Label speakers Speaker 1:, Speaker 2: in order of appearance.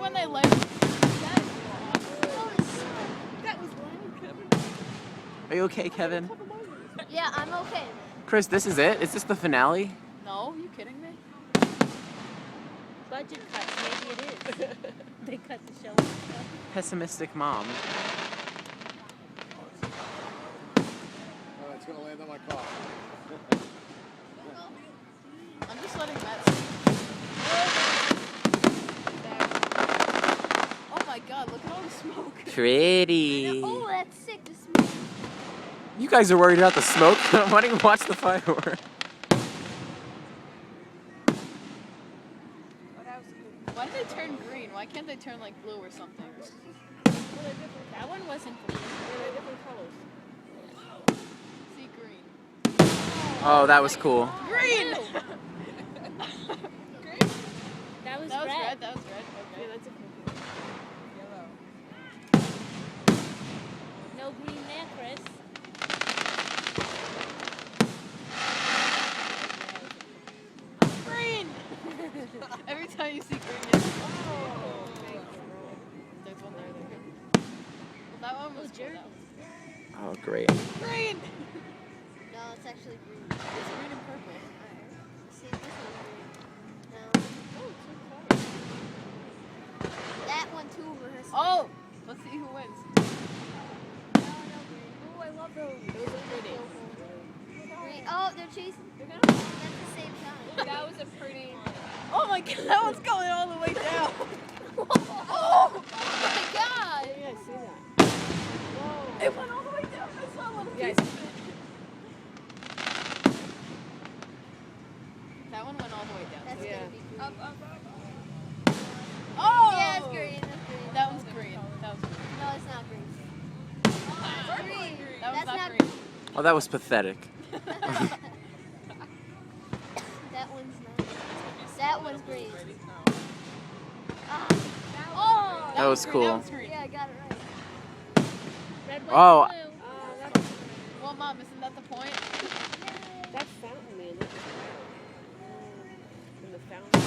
Speaker 1: when they like. That was Kevin.
Speaker 2: Are you okay, Kevin?
Speaker 3: Yeah, I'm okay.
Speaker 2: Chris, this is it? Is this the finale?
Speaker 1: No, you kidding me?
Speaker 3: Budget cuts, maybe it is. They cut the show.
Speaker 2: Pessimistic mom.
Speaker 4: Oh, it's gonna land on my car.
Speaker 1: I'm just letting Matt see. Oh my god, look at all the smoke.
Speaker 2: Pretty.
Speaker 3: Oh, that's sick. The smoke.
Speaker 2: You guys are worried about the smoke? Why don't you watch the fireworks?
Speaker 1: Why did they turn green? Why can't they turn like blue or something?
Speaker 3: That one wasn't green. They were different colors.
Speaker 1: See green.
Speaker 2: Oh, that was cool.
Speaker 1: Green!
Speaker 3: That was
Speaker 1: That was
Speaker 3: red.
Speaker 1: red, that was red. Okay.
Speaker 3: Yeah, that's a cool one.
Speaker 1: Yellow.
Speaker 3: No green there, Chris.
Speaker 1: Green! Every time you see green, you're like, oh. There's one there. Well, that one was
Speaker 3: Jerry.
Speaker 2: Oh, great.
Speaker 1: green!
Speaker 3: No, it's actually green.
Speaker 1: It's green and purple.
Speaker 3: See, this one's green. No.
Speaker 1: Oh,
Speaker 3: That one too, rehearsal.
Speaker 1: oh! Let's see who wins.
Speaker 3: No green. Oh, I love those.
Speaker 1: Those are pretty.
Speaker 3: Green. Oh, they're chasing. They're gonna. At the same time.
Speaker 1: That was a pretty. Oh my god, that one's going all the way down. Oh my god!
Speaker 3: Yeah, I see that.
Speaker 1: It went all the way down. I saw a little piece of it. That one went all the way down.
Speaker 3: That's
Speaker 1: so
Speaker 3: gonna be green.
Speaker 1: Up. Oh!
Speaker 3: Yeah, it's green. That's green.
Speaker 1: That one's green. That was green.
Speaker 3: No, it's not green. Green.
Speaker 1: That was
Speaker 3: That's
Speaker 1: not
Speaker 3: not
Speaker 1: green.
Speaker 2: Oh, that was pathetic.
Speaker 3: That one's not. That one's green. Ah.
Speaker 1: Oh!
Speaker 2: That was
Speaker 1: green,
Speaker 2: cool.
Speaker 1: That was green.
Speaker 3: Yeah, I got it right. Red, white,
Speaker 2: Oh.
Speaker 3: blue.
Speaker 1: Well, Mom, isn't that the point?
Speaker 3: That's fountain, man. In the fountain.